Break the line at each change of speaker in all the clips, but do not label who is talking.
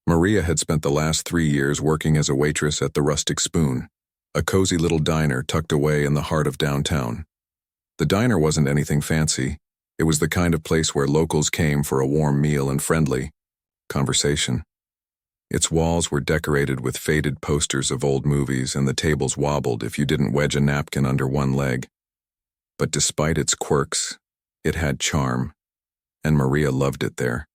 Maria had spent the last 3 years working as a waitress at the Rustic Spoon, a cozy little diner tucked away in the heart of downtown. The diner wasn't anything fancy. It was the kind of place where locals came for a warm meal and friendly conversation. Its walls were decorated with faded posters of old movies, and the tables wobbled if you didn't wedge a napkin under one leg. But despite its quirks, it had charm, and Maria loved it there.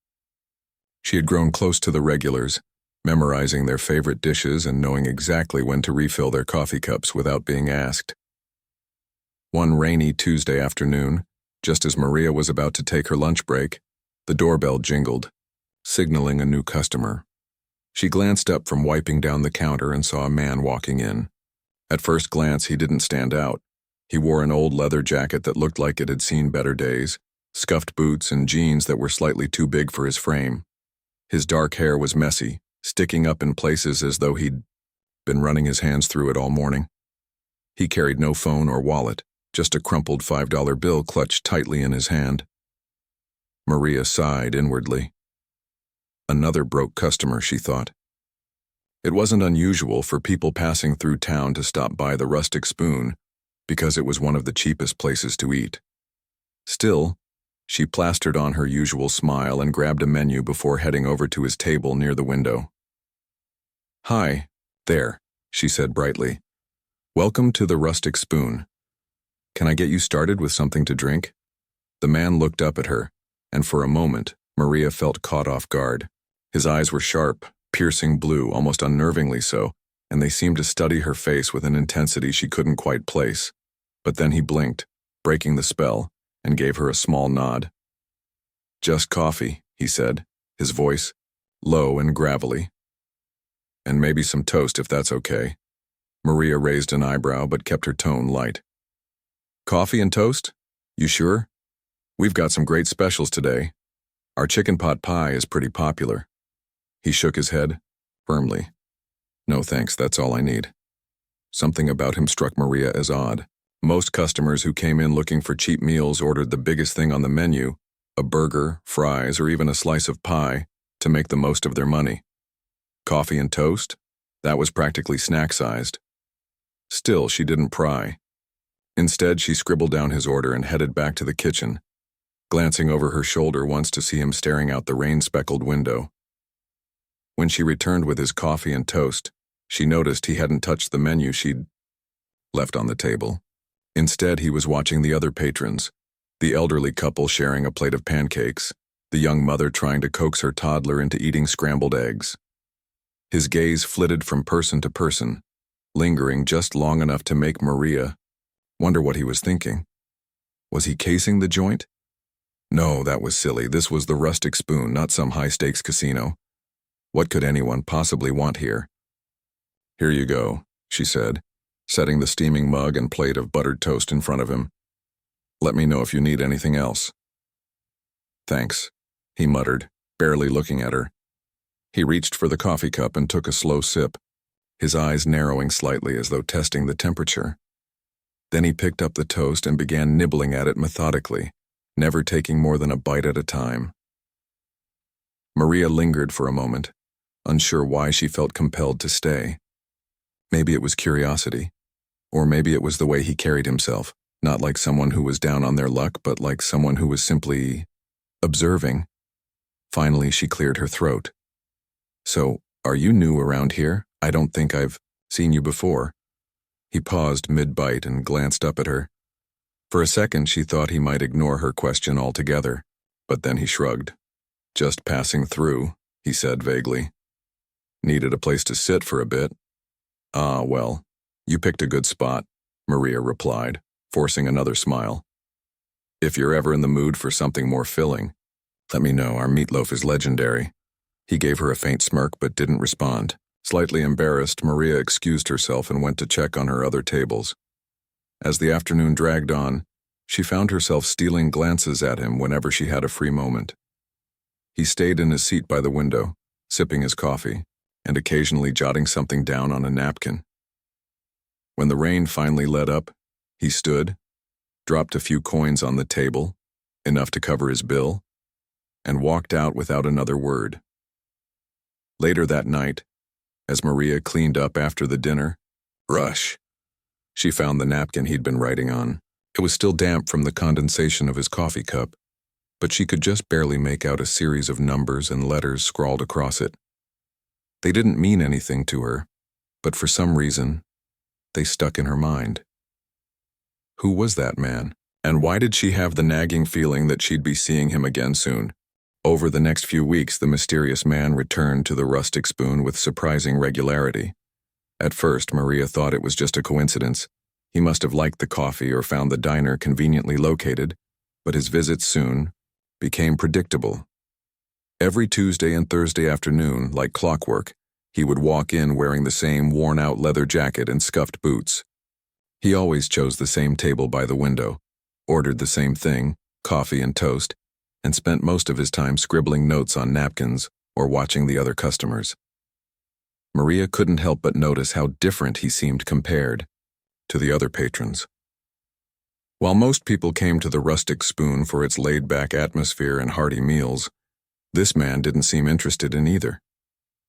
She had grown close to the regulars, memorizing their favorite dishes and knowing exactly when to refill their coffee cups without being asked. One rainy Tuesday afternoon, just as Maria was about to take her lunch break, the doorbell jingled, signaling a new customer. She glanced up from wiping down the counter and saw a man walking in. At first glance, he didn't stand out. He wore an old leather jacket that looked like it had seen better days, scuffed boots, and jeans that were slightly too big for his frame. His dark hair was messy, sticking up in places as though he'd been running his hands through it all morning. He carried no phone or wallet, just a crumpled $5 bill clutched tightly in his hand. Maria sighed inwardly. Another broke customer, she thought. It wasn't unusual for people passing through town to stop by the Rustic Spoon because it was one of the cheapest places to eat. Still, she plastered on her usual smile and grabbed a menu before heading over to his table near the window. "Hi, there," she said brightly. "Welcome to the Rustic Spoon. Can I get you started with something to drink?" The man looked up at her, and for a moment, Maria felt caught off guard. His eyes were sharp, piercing blue, almost unnervingly so, and they seemed to study her face with an intensity she couldn't quite place. But then he blinked, breaking the spell, and gave her a small nod. "Just coffee," he said, his voice low and gravelly. "And maybe some toast if that's okay." Maria raised an eyebrow but kept her tone light. "Coffee and toast? You sure? We've got some great specials today. Our chicken pot pie is pretty popular." He shook his head, firmly. "No thanks, that's all I need." Something about him struck Maria as odd. Most customers who came in looking for cheap meals ordered the biggest thing on the menu, a burger, fries, or even a slice of pie, to make the most of their money. Coffee and toast? That was practically snack-sized. Still, she didn't pry. Instead, she scribbled down his order and headed back to the kitchen, glancing over her shoulder once to see him staring out the rain-speckled window. When she returned with his coffee and toast, she noticed he hadn't touched the menu she'd left on the table. Instead, he was watching the other patrons, the elderly couple sharing a plate of pancakes, the young mother trying to coax her toddler into eating scrambled eggs. His gaze flitted from person to person, lingering just long enough to make Maria wonder what he was thinking. Was he casing the joint? No, that was silly. This was the Rustic Spoon, not some high-stakes casino. What could anyone possibly want here? "Here you go," she said, setting the steaming mug and plate of buttered toast in front of him. "Let me know if you need anything else." "Thanks," he muttered, barely looking at her. He reached for the coffee cup and took a slow sip, his eyes narrowing slightly as though testing the temperature. Then he picked up the toast and began nibbling at it methodically, never taking more than a bite at a time. Maria lingered for a moment, unsure why she felt compelled to stay. Maybe it was curiosity, or maybe it was the way he carried himself, not like someone who was down on their luck, but like someone who was simply observing. Finally, she cleared her throat. "So, are you new around here? I don't think I've seen you before." He paused mid-bite and glanced up at her. For a second, she thought he might ignore her question altogether, but then he shrugged. "Just passing through," he said vaguely. "Needed a place to sit for a bit." "Ah, well, you picked a good spot," Maria replied, forcing another smile. "If you're ever in the mood for something more filling, let me know. Our meatloaf is legendary." He gave her a faint smirk but didn't respond. Slightly embarrassed, Maria excused herself and went to check on her other tables. As the afternoon dragged on, she found herself stealing glances at him whenever she had a free moment. He stayed in his seat by the window, sipping his coffee, and occasionally jotting something down on a napkin. When the rain finally let up, he stood, dropped a few coins on the table, enough to cover his bill, and walked out without another word. Later that night, as Maria cleaned up after the dinner, rush, she found the napkin he'd been writing on. It was still damp from the condensation of his coffee cup, but she could just barely make out a series of numbers and letters scrawled across it. They didn't mean anything to her, but for some reason, they stuck in her mind. Who was that man? And why did she have the nagging feeling that she'd be seeing him again soon? Over the next few weeks, the mysterious man returned to the Rustic Spoon with surprising regularity. At first, Maria thought it was just a coincidence. He must have liked the coffee or found the diner conveniently located, but his visits soon became predictable. Every Tuesday and Thursday afternoon, like clockwork, he would walk in wearing the same worn-out leather jacket and scuffed boots. He always chose the same table by the window, ordered the same thing, coffee and toast, and spent most of his time scribbling notes on napkins or watching the other customers. Maria couldn't help but notice how different he seemed compared to the other patrons. While most people came to the Rustic Spoon for its laid-back atmosphere and hearty meals, this man didn't seem interested in either.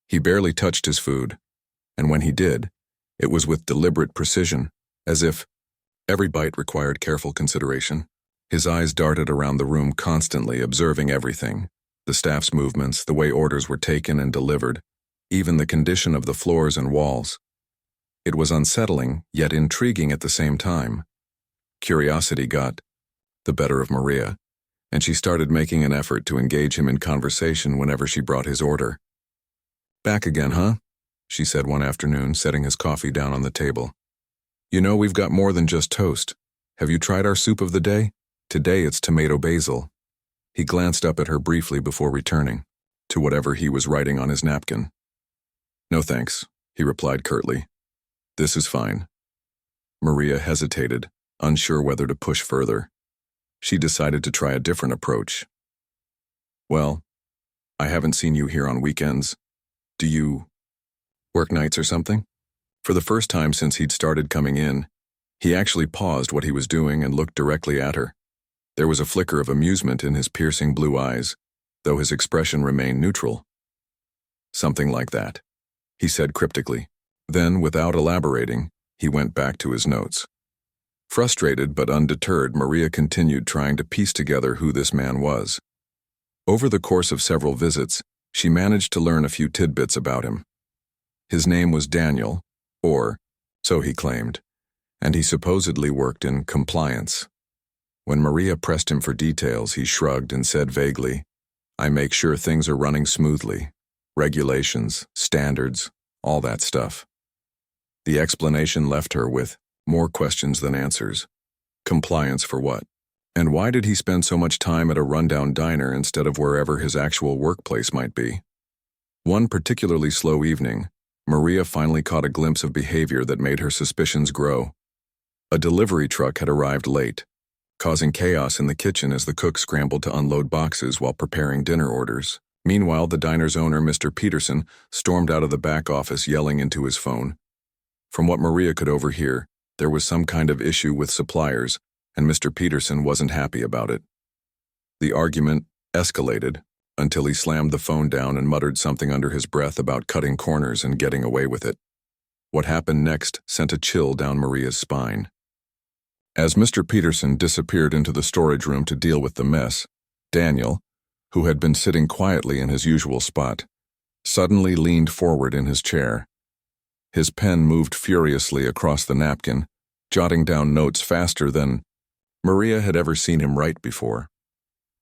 He barely touched his food, and when he did, it was with deliberate precision, as if every bite required careful consideration. His eyes darted around the room constantly, observing everything, the staff's movements, the way orders were taken and delivered, even the condition of the floors and walls. It was unsettling, yet intriguing at the same time. Curiosity got the better of Maria, and she started making an effort to engage him in conversation whenever she brought his order. "Back again, huh?" she said one afternoon, setting his coffee down on the table. "You know, we've got more than just toast. Have you tried our soup of the day? Today it's tomato basil." He glanced up at her briefly before returning to whatever he was writing on his napkin. "No thanks," he replied curtly. "This is fine." Maria hesitated, unsure whether to push further. She decided to try a different approach. "Well, I haven't seen you here on weekends. Do you work nights or something?" For the first time since he'd started coming in, he actually paused what he was doing and looked directly at her. There was a flicker of amusement in his piercing blue eyes, though his expression remained neutral. "Something like that," he said cryptically. Then, without elaborating, he went back to his notes. Frustrated but undeterred, Maria continued trying to piece together who this man was. Over the course of several visits, she managed to learn a few tidbits about him. His name was Daniel, or so he claimed, and he supposedly worked in compliance. When Maria pressed him for details, he shrugged and said vaguely, "I make sure things are running smoothly. Regulations, standards, all that stuff." The explanation left her with more questions than answers. Compliance for what? And why did he spend so much time at a rundown diner instead of wherever his actual workplace might be? One particularly slow evening, Maria finally caught a glimpse of behavior that made her suspicions grow. A delivery truck had arrived late, causing chaos in the kitchen as the cook scrambled to unload boxes while preparing dinner orders. Meanwhile, the diner's owner, Mr. Peterson, stormed out of the back office yelling into his phone. From what Maria could overhear, there was some kind of issue with suppliers, and Mr. Peterson wasn't happy about it. The argument escalated until he slammed the phone down and muttered something under his breath about cutting corners and getting away with it. What happened next sent a chill down Maria's spine. As Mr. Peterson disappeared into the storage room to deal with the mess, Daniel, who had been sitting quietly in his usual spot, suddenly leaned forward in his chair. His pen moved furiously across the napkin, jotting down notes faster than Maria had ever seen him write before.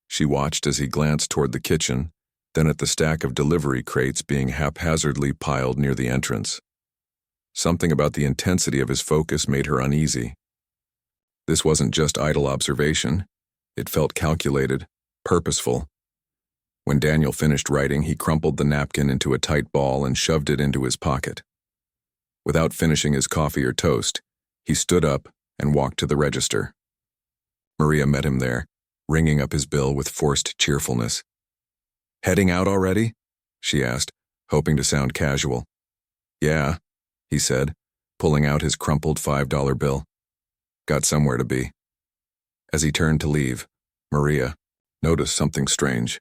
She watched as he glanced toward the kitchen, then at the stack of delivery crates being haphazardly piled near the entrance. Something about the intensity of his focus made her uneasy. This wasn't just idle observation. It felt calculated, purposeful. When Daniel finished writing, he crumpled the napkin into a tight ball and shoved it into his pocket. Without finishing his coffee or toast, he stood up and walked to the register. Maria met him there, ringing up his bill with forced cheerfulness. "Heading out already?" she asked, hoping to sound casual. "Yeah," he said, pulling out his crumpled $5 bill. "Got somewhere to be." As he turned to leave, Maria noticed something strange.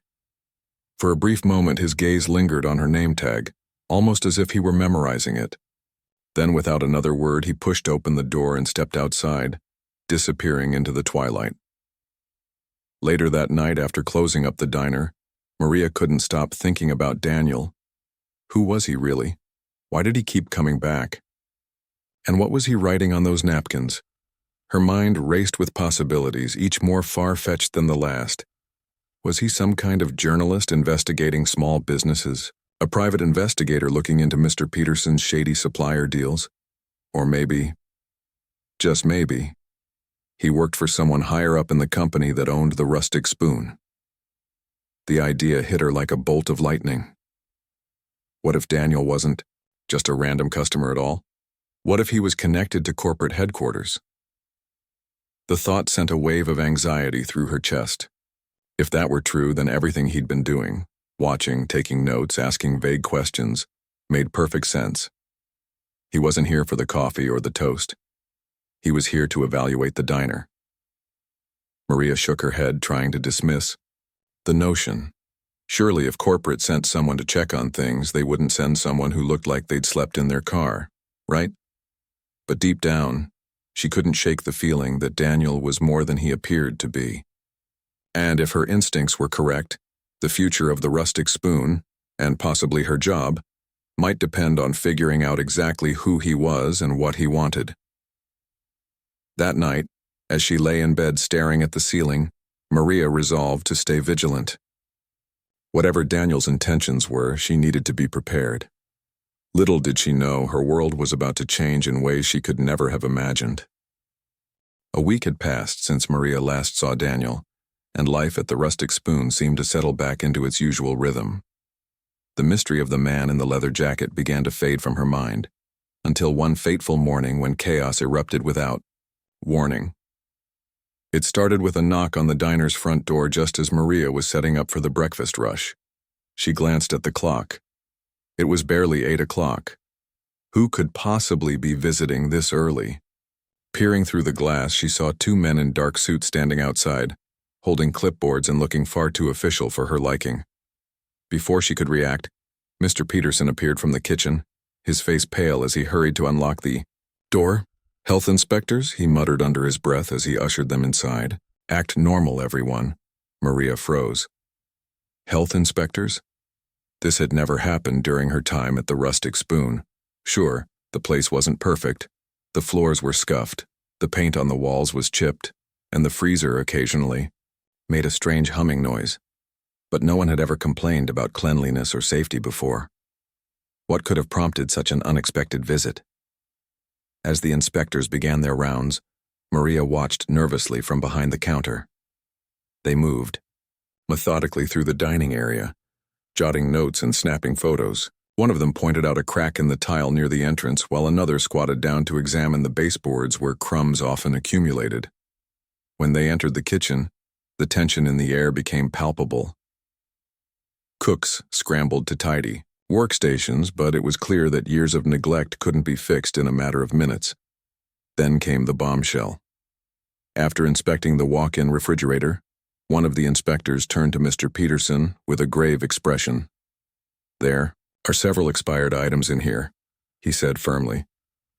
For a brief moment, his gaze lingered on her name tag, almost as if he were memorizing it. Then, without another word, he pushed open the door and stepped outside, disappearing into the twilight. Later that night, after closing up the diner, Maria couldn't stop thinking about Daniel. Who was he really? Why did he keep coming back? And what was he writing on those napkins? Her mind raced with possibilities, each more far-fetched than the last. Was he some kind of journalist investigating small businesses? A private investigator looking into Mr. Peterson's shady supplier deals? Or maybe, just maybe, he worked for someone higher up in the company that owned the Rustic Spoon. The idea hit her like a bolt of lightning. What if Daniel wasn't just a random customer at all? What if he was connected to corporate headquarters? The thought sent a wave of anxiety through her chest. If that were true, then everything he'd been doing, watching, taking notes, asking vague questions, made perfect sense. He wasn't here for the coffee or the toast. He was here to evaluate the diner. Maria shook her head, trying to dismiss the notion. Surely if corporate sent someone to check on things, they wouldn't send someone who looked like they'd slept in their car, right? But deep down, she couldn't shake the feeling that Daniel was more than he appeared to be. And if her instincts were correct, the future of the Rustic Spoon, and possibly her job, might depend on figuring out exactly who he was and what he wanted. That night, as she lay in bed staring at the ceiling, Maria resolved to stay vigilant. Whatever Daniel's intentions were, she needed to be prepared. Little did she know her world was about to change in ways she could never have imagined. A week had passed since Maria last saw Daniel, and life at the Rustic Spoon seemed to settle back into its usual rhythm. The mystery of the man in the leather jacket began to fade from her mind, until one fateful morning when chaos erupted without warning. It started with a knock on the diner's front door just as Maria was setting up for the breakfast rush. She glanced at the clock. It was barely 8 o'clock. Who could possibly be visiting this early? Peering through the glass, she saw 2 men in dark suits standing outside, holding clipboards and looking far too official for her liking. Before she could react, Mr. Peterson appeared from the kitchen, his face pale as he hurried to unlock the door. "Health inspectors," he muttered under his breath as he ushered them inside. "Act normal, everyone." Maria froze. Health inspectors? This had never happened during her time at the Rustic Spoon. Sure, the place wasn't perfect. The floors were scuffed, the paint on the walls was chipped, and the freezer occasionally made a strange humming noise. But no one had ever complained about cleanliness or safety before. What could have prompted such an unexpected visit? As the inspectors began their rounds, Maria watched nervously from behind the counter. They moved, methodically through the dining area, jotting notes and snapping photos. One of them pointed out a crack in the tile near the entrance, while another squatted down to examine the baseboards where crumbs often accumulated. When they entered the kitchen, the tension in the air became palpable. Cooks scrambled to tidy workstations, but it was clear that years of neglect couldn't be fixed in a matter of minutes. Then came the bombshell. After inspecting the walk-in refrigerator, one of the inspectors turned to Mr. Peterson with a grave expression. "There are several expired items in here," he said firmly,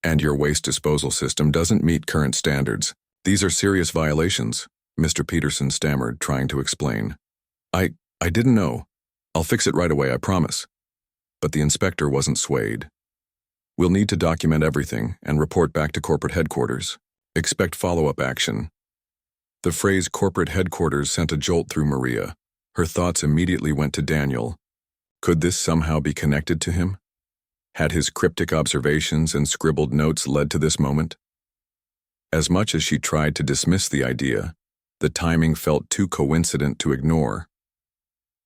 "and your waste disposal system doesn't meet current standards. These are serious violations," Mr. Peterson stammered, trying to explain. I didn't know. I'll fix it right away, I promise." But the inspector wasn't swayed. "We'll need to document everything and report back to corporate headquarters. Expect follow-up action." The phrase corporate headquarters sent a jolt through Maria. Her thoughts immediately went to Daniel. Could this somehow be connected to him? Had his cryptic observations and scribbled notes led to this moment? As much as she tried to dismiss the idea, the timing felt too coincident to ignore.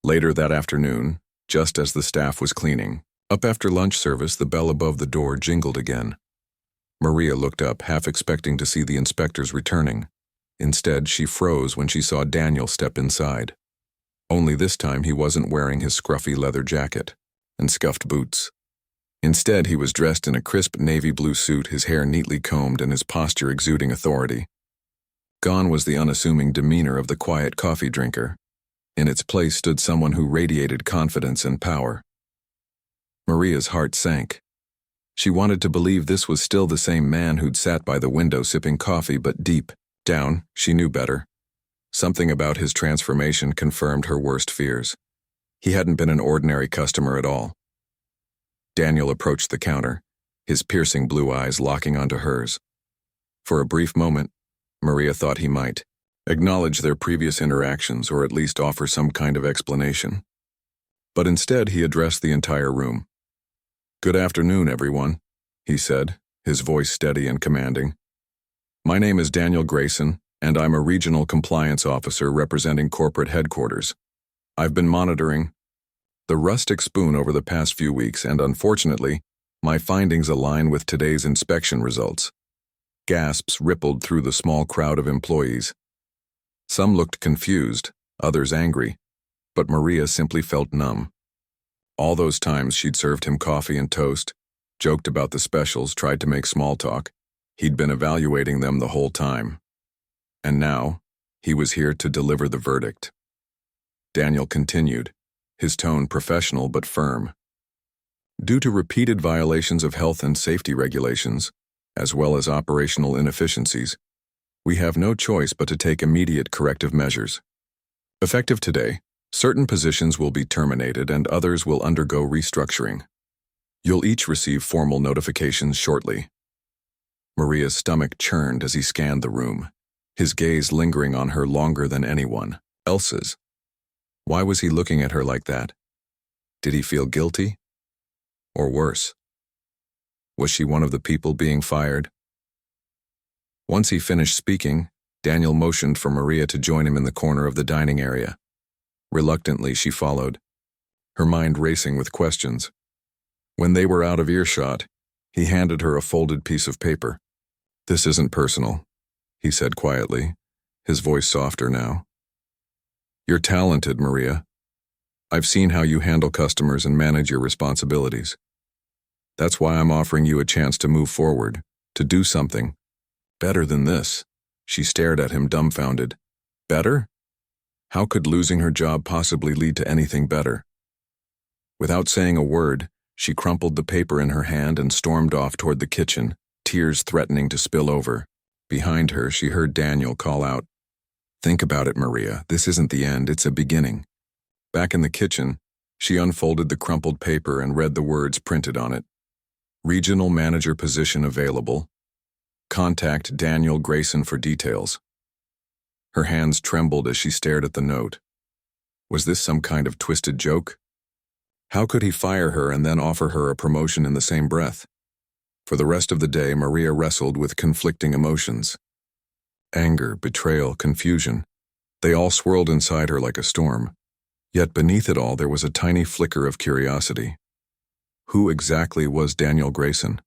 Later that afternoon, just as the staff was cleaning up after lunch service, the bell above the door jingled again. Maria looked up, half expecting to see the inspectors returning. Instead, she froze when she saw Daniel step inside. Only this time he wasn't wearing his scruffy leather jacket and scuffed boots. Instead, he was dressed in a crisp navy blue suit, his hair neatly combed and his posture exuding authority. Gone was the unassuming demeanor of the quiet coffee drinker. In its place stood someone who radiated confidence and power. Maria's heart sank. She wanted to believe this was still the same man who'd sat by the window sipping coffee, but deep down, she knew better. Something about his transformation confirmed her worst fears. He hadn't been an ordinary customer at all. Daniel approached the counter, his piercing blue eyes locking onto hers. For a brief moment, Maria thought he might acknowledge their previous interactions or at least offer some kind of explanation. But instead, he addressed the entire room. "Good afternoon, everyone," he said, his voice steady and commanding. "My name is Daniel Grayson, and I'm a regional compliance officer representing corporate headquarters. I've been monitoring the Rustic Spoon over the past few weeks, and unfortunately, my findings align with today's inspection results." Gasps rippled through the small crowd of employees. Some looked confused, others angry, but Maria simply felt numb. All those times she'd served him coffee and toast, joked about the specials, tried to make small talk, he'd been evaluating them the whole time. And now, he was here to deliver the verdict. Daniel continued, his tone professional but firm. "Due to repeated violations of health and safety regulations, as well as operational inefficiencies, we have no choice but to take immediate corrective measures. Effective today, certain positions will be terminated and others will undergo restructuring. You'll each receive formal notifications shortly." Maria's stomach churned as he scanned the room, his gaze lingering on her longer than anyone else's. Why was he looking at her like that? Did he feel guilty? Or worse? Was she one of the people being fired? Once he finished speaking, Daniel motioned for Maria to join him in the corner of the dining area. Reluctantly, she followed, her mind racing with questions. When they were out of earshot, he handed her a folded piece of paper. "This isn't personal," he said quietly, his voice softer now. "You're talented, Maria. I've seen how you handle customers and manage your responsibilities. That's why I'm offering you a chance to move forward, to do something better than this." She stared at him dumbfounded. Better? How could losing her job possibly lead to anything better? Without saying a word, she crumpled the paper in her hand and stormed off toward the kitchen, tears threatening to spill over. Behind her, she heard Daniel call out, "Think about it, Maria. This isn't the end, it's a beginning." Back in the kitchen, she unfolded the crumpled paper and read the words printed on it. "Regional manager position available. Contact Daniel Grayson for details." Her hands trembled as she stared at the note. Was this some kind of twisted joke? How could he fire her and then offer her a promotion in the same breath? For the rest of the day, Maria wrestled with conflicting emotions. Anger, betrayal, confusion. They all swirled inside her like a storm. Yet beneath it all, there was a tiny flicker of curiosity. Who exactly was Daniel Grayson?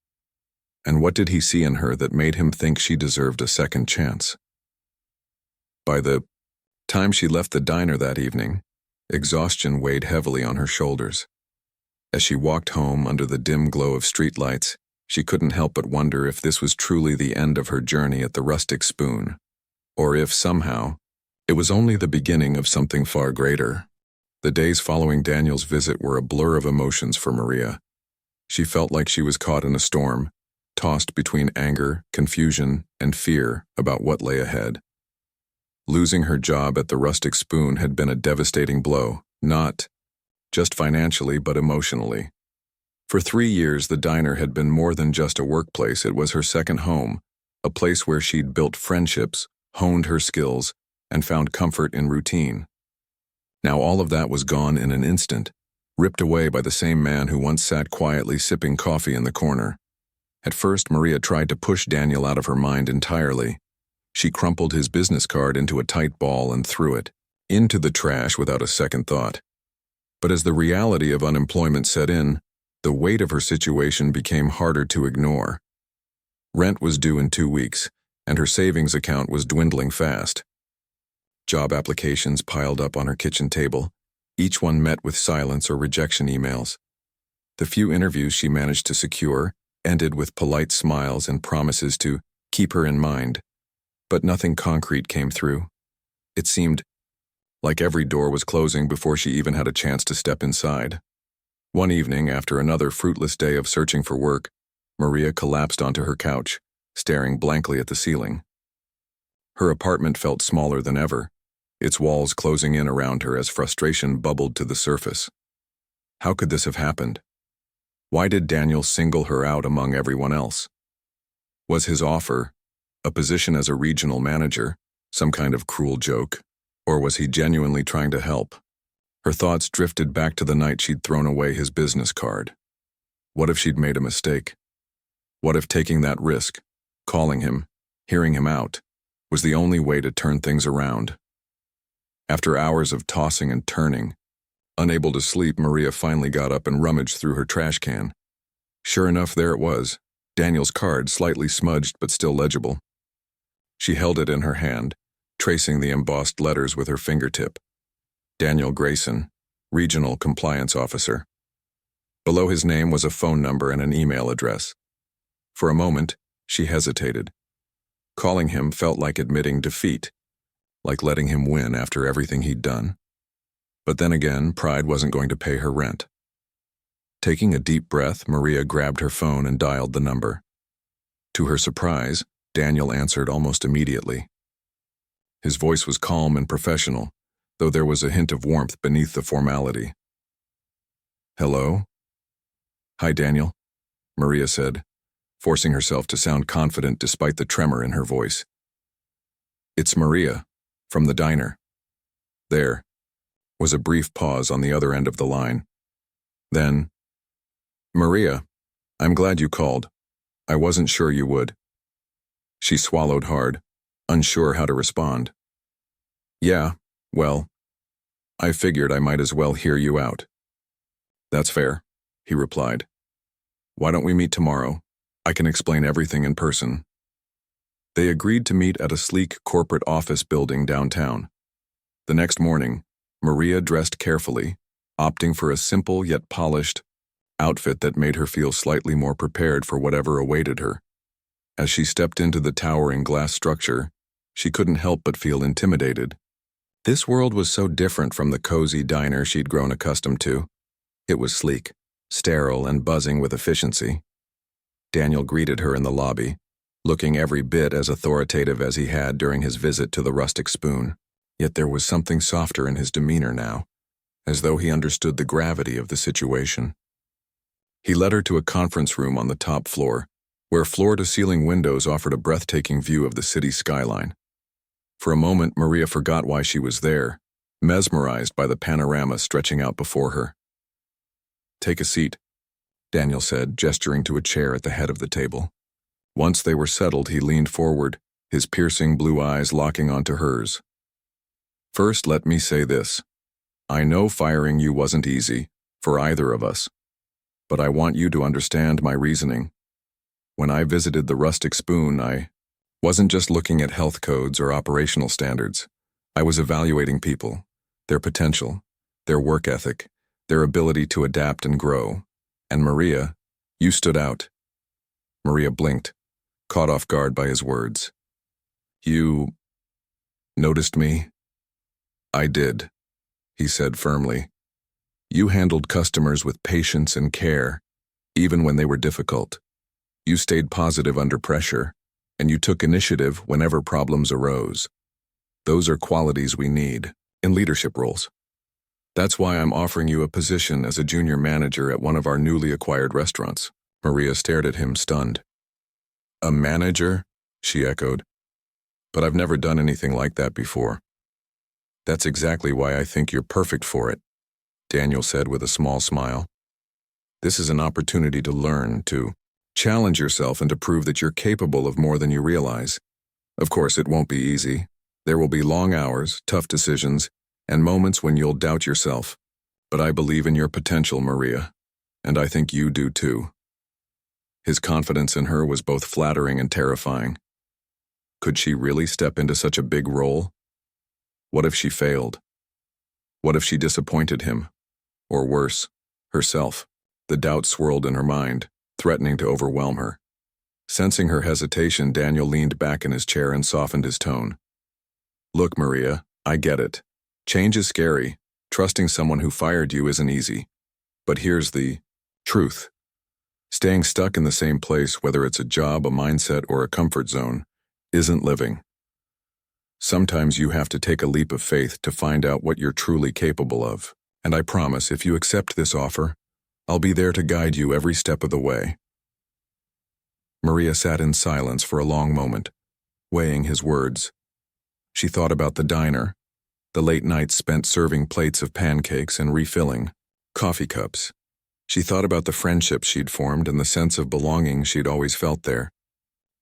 And what did he see in her that made him think she deserved a second chance? By the time she left the diner that evening, exhaustion weighed heavily on her shoulders. As she walked home under the dim glow of streetlights, she couldn't help but wonder if this was truly the end of her journey at the Rustic Spoon, or if, somehow, it was only the beginning of something far greater. The days following Daniel's visit were a blur of emotions for Maria. She felt like she was caught in a storm, tossed between anger, confusion, and fear about what lay ahead. Losing her job at the Rustic Spoon had been a devastating blow, not just financially but emotionally. For 3 years, the diner had been more than just a workplace. It was her second home, a place where she'd built friendships, honed her skills, and found comfort in routine. Now all of that was gone in an instant, ripped away by the same man who once sat quietly sipping coffee in the corner. At first, Maria tried to push Daniel out of her mind entirely. She crumpled his business card into a tight ball and threw it into the trash without a second thought. But as the reality of unemployment set in, the weight of her situation became harder to ignore. Rent was due in 2 weeks, and her savings account was dwindling fast. Job applications piled up on her kitchen table, each one met with silence or rejection emails. The few interviews she managed to secure ended with polite smiles and promises to keep her in mind. But nothing concrete came through. It seemed like every door was closing before she even had a chance to step inside. One evening, after another fruitless day of searching for work, Maria collapsed onto her couch, staring blankly at the ceiling. Her apartment felt smaller than ever, its walls closing in around her as frustration bubbled to the surface. How could this have happened? Why did Daniel single her out among everyone else? Was his offer, a position as a regional manager, some kind of cruel joke, or was he genuinely trying to help? Her thoughts drifted back to the night she'd thrown away his business card. What if she'd made a mistake? What if taking that risk, calling him, hearing him out, was the only way to turn things around? After hours of tossing and turning, unable to sleep, Maria finally got up and rummaged through her trash can. Sure enough, there it was, Daniel's card, slightly smudged but still legible. She held it in her hand, tracing the embossed letters with her fingertip. Daniel Grayson, Regional Compliance Officer. Below his name was a phone number and an email address. For a moment, she hesitated. Calling him felt like admitting defeat, like letting him win after everything he'd done. But then again, pride wasn't going to pay her rent. Taking a deep breath, Maria grabbed her phone and dialed the number. To her surprise, Daniel answered almost immediately. His voice was calm and professional, though there was a hint of warmth beneath the formality. "Hello?" "Hi, Daniel," Maria said, forcing herself to sound confident despite the tremor in her voice. "It's Maria, from the diner." There was a brief pause on the other end of the line. Then, "Maria, I'm glad you called. I wasn't sure you would." She swallowed hard, unsure how to respond. "Yeah, well, I figured I might as well hear you out." "That's fair," he replied. "Why don't we meet tomorrow? I can explain everything in person." They agreed to meet at a sleek corporate office building downtown. The next morning, Maria dressed carefully, opting for a simple yet polished outfit that made her feel slightly more prepared for whatever awaited her. As she stepped into the towering glass structure, she couldn't help but feel intimidated. This world was so different from the cozy diner she'd grown accustomed to. It was sleek, sterile, and buzzing with efficiency. Daniel greeted her in the lobby, looking every bit as authoritative as he had during his visit to the Rustic Spoon. Yet there was something softer in his demeanor now, as though he understood the gravity of the situation. He led her to a conference room on the top floor, where floor-to-ceiling windows offered a breathtaking view of the city skyline. For a moment, Maria forgot why she was there, mesmerized by the panorama stretching out before her. "Take a seat," Daniel said, gesturing to a chair at the head of the table. Once they were settled, he leaned forward, his piercing blue eyes locking onto hers. "First, let me say this. I know firing you wasn't easy, for either of us. But I want you to understand my reasoning. When I visited the Rustic Spoon, I wasn't just looking at health codes or operational standards. I was evaluating people, their potential, their work ethic, their ability to adapt and grow. And Maria, you stood out." Maria blinked, caught off guard by his words. "You noticed me?" "I did," he said firmly. "You handled customers with patience and care, even when they were difficult. You stayed positive under pressure, and you took initiative whenever problems arose. Those are qualities we need in leadership roles. That's why I'm offering you a position as a junior manager at one of our newly acquired restaurants." Maria stared at him, stunned. "A manager?" she echoed. "But I've never done anything like that before." "That's exactly why I think you're perfect for it," Daniel said with a small smile. "This is an opportunity to learn, to challenge yourself, and to prove that you're capable of more than you realize. Of course, it won't be easy. There will be long hours, tough decisions, and moments when you'll doubt yourself. But I believe in your potential, Maria, and I think you do too." His confidence in her was both flattering and terrifying. Could she really step into such a big role? What if she failed? What if she disappointed him? Or worse, herself? The doubt swirled in her mind, threatening to overwhelm her. Sensing her hesitation, Daniel leaned back in his chair and softened his tone. "Look, Maria, I get it. Change is scary. Trusting someone who fired you isn't easy. But here's the truth. Staying stuck in the same place, whether it's a job, a mindset, or a comfort zone, isn't living. Sometimes you have to take a leap of faith to find out what you're truly capable of. And I promise, if you accept this offer, I'll be there to guide you every step of the way. Maria sat in silence for a long moment, weighing his words. She thought about the diner, the late nights spent serving plates of pancakes and refilling coffee cups. She thought about the friendships she'd formed and the sense of belonging she'd always felt there.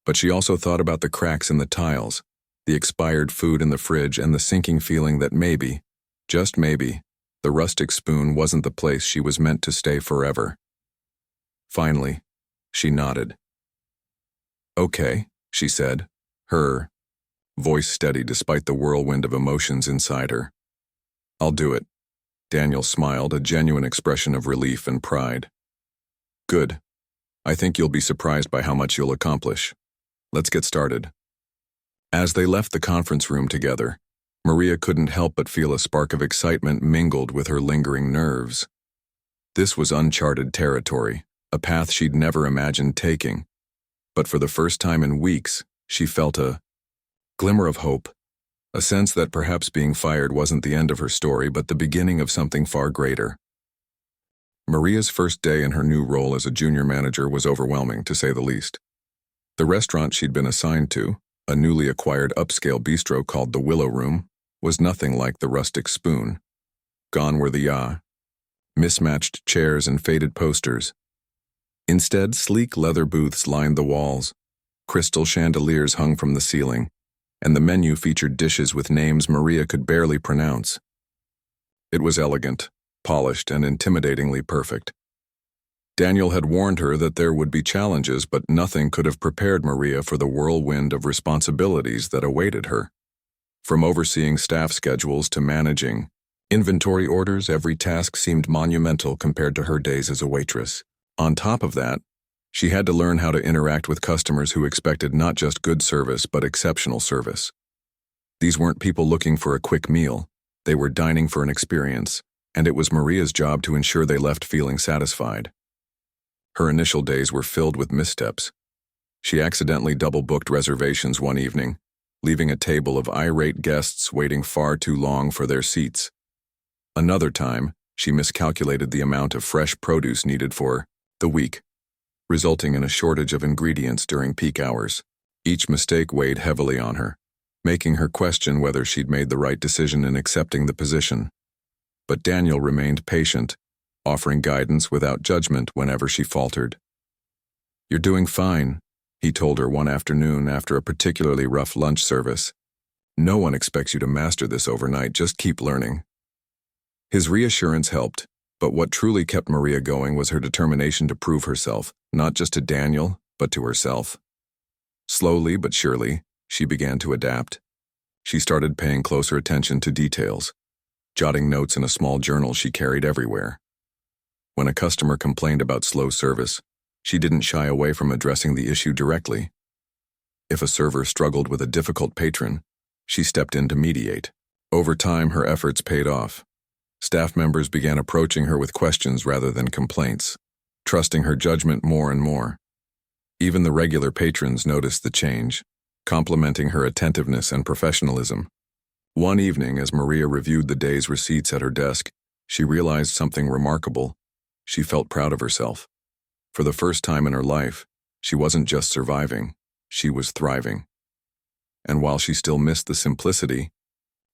But she also thought about the cracks in the tiles, the expired food in the fridge, and the sinking feeling that maybe, just maybe, the Rustic Spoon wasn't the place she was meant to stay forever. Finally, she nodded. "Okay," she said, her voice steady despite the whirlwind of emotions inside her. "I'll do it." Daniel smiled, a genuine expression of relief and pride. "Good. I think you'll be surprised by how much you'll accomplish. Let's get started." As they left the conference room together, Maria couldn't help but feel a spark of excitement mingled with her lingering nerves. This was uncharted territory, a path she'd never imagined taking. But for the first time in weeks, she felt a glimmer of hope, a sense that perhaps being fired wasn't the end of her story but the beginning of something far greater. Maria's first day in her new role as a junior manager was overwhelming, to say the least. The restaurant she'd been assigned to, a newly acquired upscale bistro called the Willow Room, was nothing like the Rustic Spoon. Gone were the mismatched chairs and faded posters. Instead, sleek leather booths lined the walls, crystal chandeliers hung from the ceiling, and the menu featured dishes with names Maria could barely pronounce. It was elegant, polished, and intimidatingly perfect. Daniel had warned her that there would be challenges, but nothing could have prepared Maria for the whirlwind of responsibilities that awaited her. From overseeing staff schedules to managing inventory orders, every task seemed monumental compared to her days as a waitress. On top of that, she had to learn how to interact with customers who expected not just good service but exceptional service. These weren't people looking for a quick meal, they were dining for an experience, and it was Maria's job to ensure they left feeling satisfied. Her initial days were filled with missteps. She accidentally double-booked reservations one evening, leaving a table of irate guests waiting far too long for their seats. Another time, she miscalculated the amount of fresh produce needed for the week, resulting in a shortage of ingredients during peak hours. Each mistake weighed heavily on her, making her question whether she'd made the right decision in accepting the position. But Daniel remained patient, offering guidance without judgment whenever she faltered. "You're doing fine," he told her one afternoon after a particularly rough lunch service. "No one expects you to master this overnight, just keep learning." His reassurance helped, but what truly kept Maria going was her determination to prove herself, not just to Daniel, but to herself. Slowly but surely, she began to adapt. She started paying closer attention to details, jotting notes in a small journal she carried everywhere. When a customer complained about slow service, she didn't shy away from addressing the issue directly. If a server struggled with a difficult patron, she stepped in to mediate. Over time, her efforts paid off. Staff members began approaching her with questions rather than complaints, trusting her judgment more and more. Even the regular patrons noticed the change, complimenting her attentiveness and professionalism. One evening, as Maria reviewed the day's receipts at her desk, she realized something remarkable. She felt proud of herself. For the first time in her life, she wasn't just surviving, she was thriving. And while she still missed the simplicity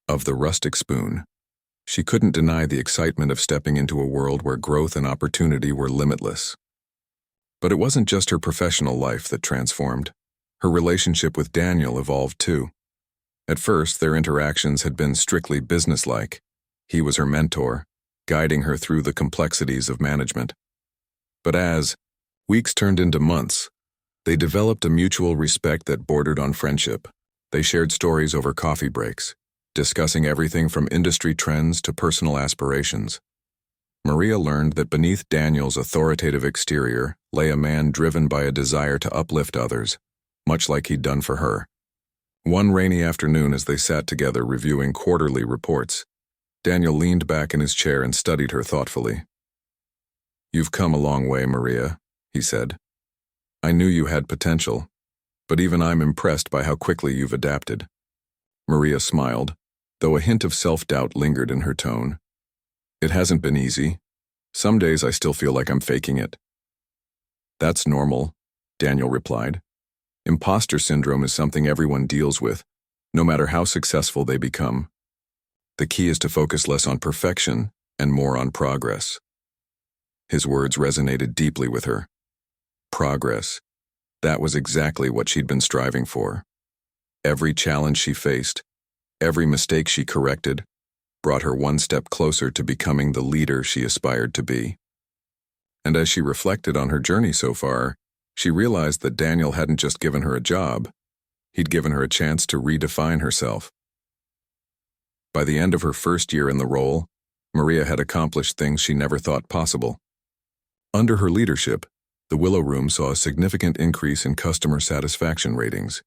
of the Rustic Spoon, she couldn't deny the excitement of stepping into a world where growth and opportunity were limitless. But it wasn't just her professional life that transformed. Her relationship with Daniel evolved too. At first, their interactions had been strictly businesslike. He was her mentor, guiding her through the complexities of management. But as weeks turned into months, they developed a mutual respect that bordered on friendship. They shared stories over coffee breaks, discussing everything from industry trends to personal aspirations. Maria learned that beneath Daniel's authoritative exterior lay a man driven by a desire to uplift others, much like he'd done for her. One rainy afternoon, as they sat together reviewing quarterly reports, Daniel leaned back in his chair and studied her thoughtfully. "You've come a long way, Maria," he said. "I knew you had potential, but even I'm impressed by how quickly you've adapted." Maria smiled, though a hint of self-doubt lingered in her tone. "It hasn't been easy. Some days I still feel like I'm faking it." "That's normal," Daniel replied. "Imposter syndrome is something everyone deals with, no matter how successful they become. The key is to focus less on perfection and more on progress." His words resonated deeply with her. Progress. That was exactly what she'd been striving for. Every challenge she faced, every mistake she corrected, brought her one step closer to becoming the leader she aspired to be. And as she reflected on her journey so far, she realized that Daniel hadn't just given her a job, he'd given her a chance to redefine herself. By the end of her first year in the role, Maria had accomplished things she never thought possible. Under her leadership, the Willow Room saw a significant increase in customer satisfaction ratings,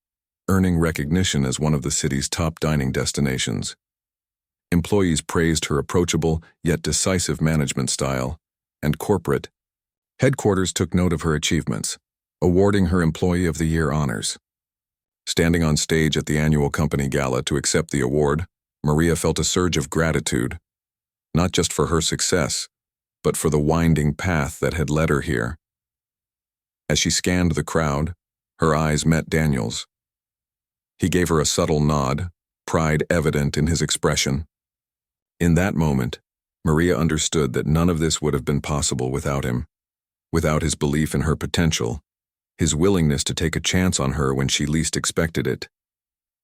earning recognition as one of the city's top dining destinations. Employees praised her approachable yet decisive management style, and corporate headquarters took note of her achievements, awarding her Employee of the Year honors. Standing on stage at the annual company gala to accept the award, Maria felt a surge of gratitude, not just for her success, but for the winding path that had led her here. As she scanned the crowd, her eyes met Daniel's. He gave her a subtle nod, pride evident in his expression. In that moment, Maria understood that none of this would have been possible without him, without his belief in her potential, his willingness to take a chance on her when she least expected it.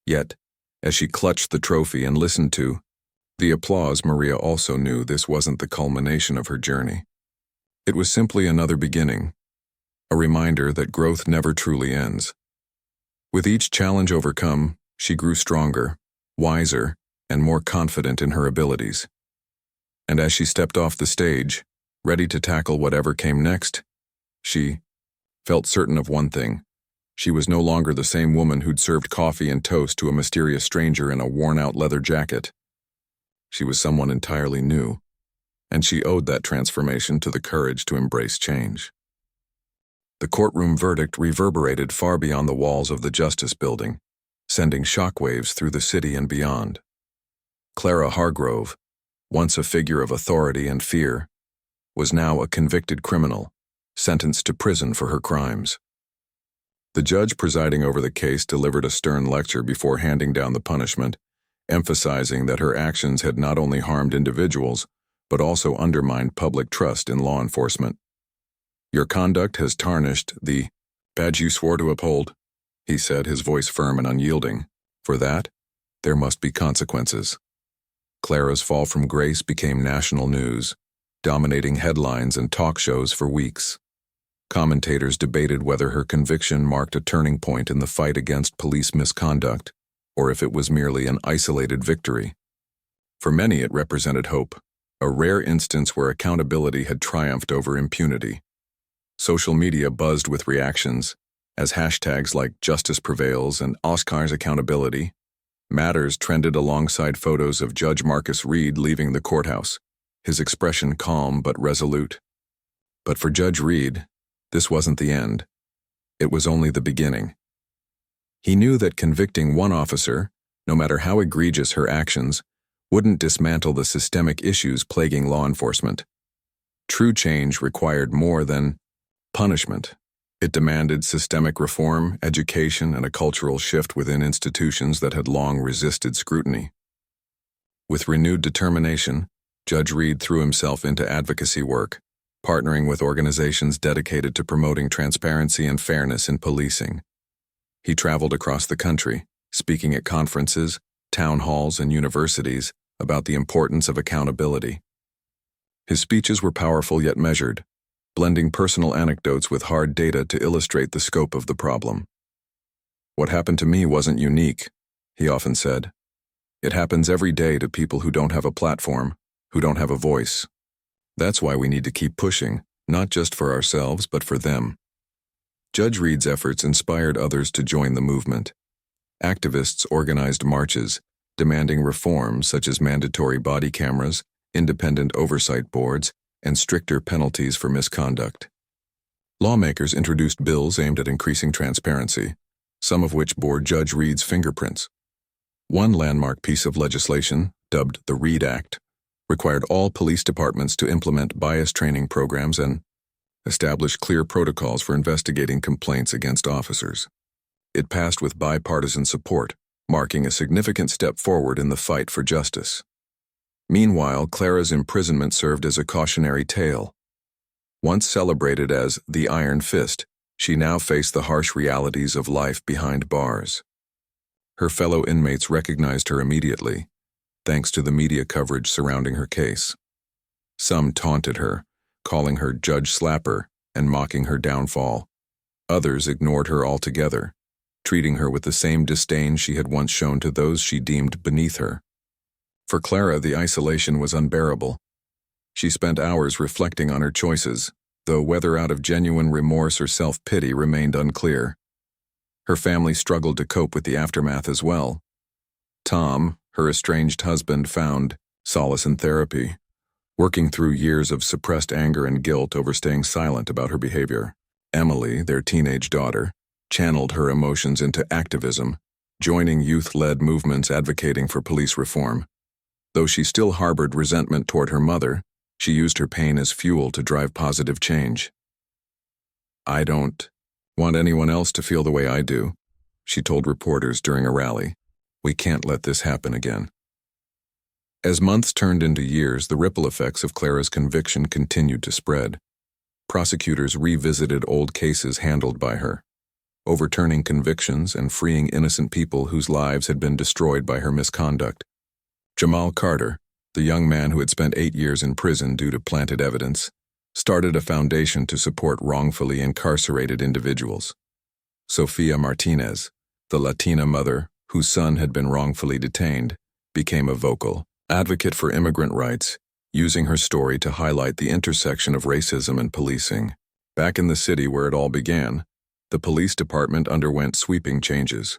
Yet, as she clutched the trophy and listened to the applause, Maria also knew this wasn't the culmination of her journey. It was simply another beginning, a reminder that growth never truly ends. With each challenge overcome, she grew stronger, wiser, and more confident in her abilities. And as she stepped off the stage, ready to tackle whatever came next, she felt certain of one thing. She was no longer the same woman who'd served coffee and toast to a mysterious stranger in a worn-out leather jacket. She was someone entirely new, and she owed that transformation to the courage to embrace change. The courtroom verdict reverberated far beyond the walls of the Justice Building, sending shockwaves through the city and beyond. Clara Hargrove, once a figure of authority and fear, was now a convicted criminal, sentenced to prison for her crimes. The judge presiding over the case delivered a stern lecture before handing down the punishment, emphasizing that her actions had not only harmed individuals, but also undermined public trust in law enforcement. "Your conduct has tarnished the badge you swore to uphold," he said, his voice firm and unyielding. "For that, there must be consequences." Clara's fall from grace became national news, dominating headlines and talk shows for weeks. Commentators debated whether her conviction marked a turning point in the fight against police misconduct, or if it was merely an isolated victory. For many, it represented hope, a rare instance where accountability had triumphed over impunity. Social media buzzed with reactions, as hashtags like Justice Prevails and Oscars Accountability Matters trended alongside photos of Judge Marcus Reed leaving the courthouse, his expression calm but resolute. But for Judge Reed, this wasn't the end. It was only the beginning. He knew that convicting one officer, no matter how egregious her actions, wouldn't dismantle the systemic issues plaguing law enforcement. True change required more than punishment. It demanded systemic reform, education, and a cultural shift within institutions that had long resisted scrutiny. With renewed determination, Judge Reed threw himself into advocacy work, partnering with organizations dedicated to promoting transparency and fairness in policing. He traveled across the country, speaking at conferences, town halls, and universities about the importance of accountability. His speeches were powerful yet measured, blending personal anecdotes with hard data to illustrate the scope of the problem. "What happened to me wasn't unique," he often said. "It happens every day to people who don't have a platform, who don't have a voice. That's why we need to keep pushing, not just for ourselves, but for them." Judge Reed's efforts inspired others to join the movement. Activists organized marches, demanding reforms such as mandatory body cameras, independent oversight boards, and stricter penalties for misconduct. Lawmakers introduced bills aimed at increasing transparency, some of which bore Judge Reed's fingerprints. One landmark piece of legislation, dubbed the Reed Act, required all police departments to implement bias training programs and establish clear protocols for investigating complaints against officers. It passed with bipartisan support, marking a significant step forward in the fight for justice. Meanwhile, Clara's imprisonment served as a cautionary tale. Once celebrated as the Iron Fist, she now faced the harsh realities of life behind bars. Her fellow inmates recognized her immediately, thanks to the media coverage surrounding her case. Some taunted her, calling her Judge Slapper and mocking her downfall. Others ignored her altogether, treating her with the same disdain she had once shown to those she deemed beneath her. For Clara, the isolation was unbearable. She spent hours reflecting on her choices, though whether out of genuine remorse or self-pity remained unclear. Her family struggled to cope with the aftermath as well. Tom, her estranged husband, found solace in therapy, working through years of suppressed anger and guilt over staying silent about her behavior. Emily, their teenage daughter, channeled her emotions into activism, joining youth-led movements advocating for police reform. Though she still harbored resentment toward her mother, she used her pain as fuel to drive positive change. "I don't want anyone else to feel the way I do," she told reporters during a rally. "We can't let this happen again." As months turned into years, the ripple effects of Clara's conviction continued to spread. Prosecutors revisited old cases handled by her, overturning convictions and freeing innocent people whose lives had been destroyed by her misconduct. Jamal Carter, the young man who had spent 8 years in prison due to planted evidence, started a foundation to support wrongfully incarcerated individuals. Sofia Martinez, the Latina mother whose son had been wrongfully detained, became a vocal advocate for immigrant rights, using her story to highlight the intersection of racism and policing. Back in the city where it all began, the police department underwent sweeping changes.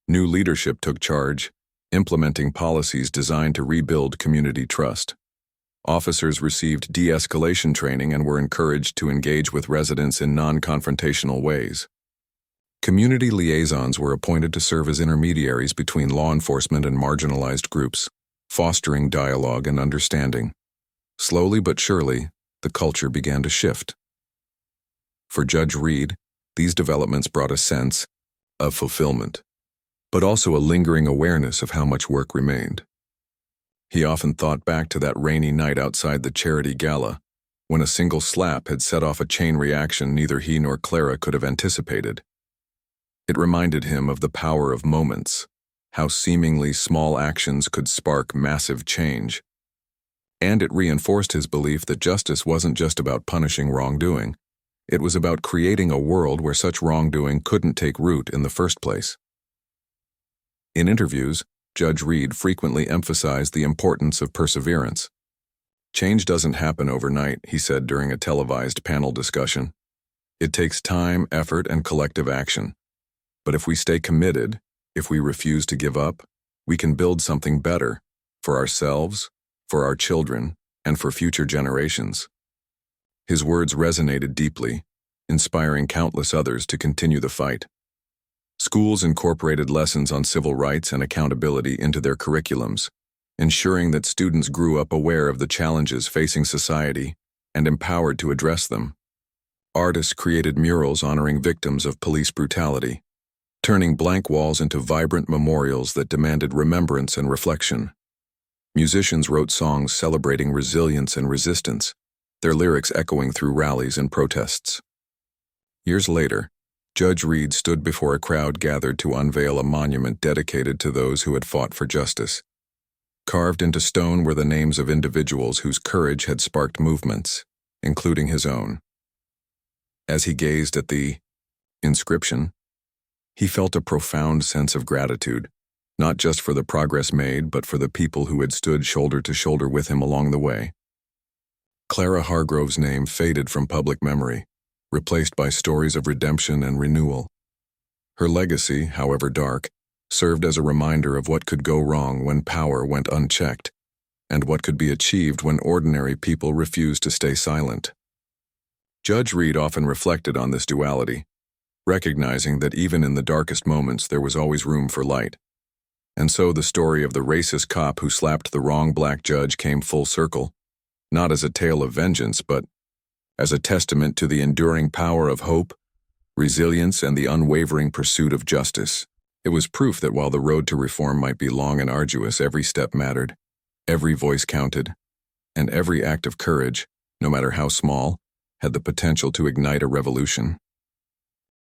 New leadership took charge, implementing policies designed to rebuild community trust. Officers received de-escalation training and were encouraged to engage with residents in non-confrontational ways. Community liaisons were appointed to serve as intermediaries between law enforcement and marginalized groups, fostering dialogue and understanding. Slowly but surely, the culture began to shift. For Judge Reed, these developments brought a sense of fulfillment, but also a lingering awareness of how much work remained. He often thought back to that rainy night outside the charity gala, when a single slap had set off a chain reaction neither he nor Clara could have anticipated. It reminded him of the power of moments, how seemingly small actions could spark massive change. And it reinforced his belief that justice wasn't just about punishing wrongdoing. It was about creating a world where such wrongdoing couldn't take root in the first place. In interviews, Judge Reed frequently emphasized the importance of perseverance. "Change doesn't happen overnight," he said during a televised panel discussion. "It takes time, effort, and collective action. But if we stay committed, if we refuse to give up, we can build something better for ourselves, for our children, and for future generations." His words resonated deeply, inspiring countless others to continue the fight. Schools incorporated lessons on civil rights and accountability into their curriculums, ensuring that students grew up aware of the challenges facing society and empowered to address them. Artists created murals honoring victims of police brutality, turning blank walls into vibrant memorials that demanded remembrance and reflection. Musicians wrote songs celebrating resilience and resistance, their lyrics echoing through rallies and protests. Years later, Judge Reed stood before a crowd gathered to unveil a monument dedicated to those who had fought for justice. Carved into stone were the names of individuals whose courage had sparked movements, including his own. As he gazed at the inscription, he felt a profound sense of gratitude, not just for the progress made, but for the people who had stood shoulder to shoulder with him along the way. Clara Hargrove's name faded from public memory, replaced by stories of redemption and renewal. Her legacy, however dark, served as a reminder of what could go wrong when power went unchecked. and what could be achieved when ordinary people refused to stay silent. Judge Reed often reflected on this duality, recognizing that even in the darkest moments there was always room for light. And so the story of the racist cop who slapped the wrong black judge came full circle, not as a tale of vengeance, but as a testament to the enduring power of hope, resilience, and the unwavering pursuit of justice. It was proof that while the road to reform might be long and arduous, every step mattered, every voice counted, and every act of courage, no matter how small, had the potential to ignite a revolution.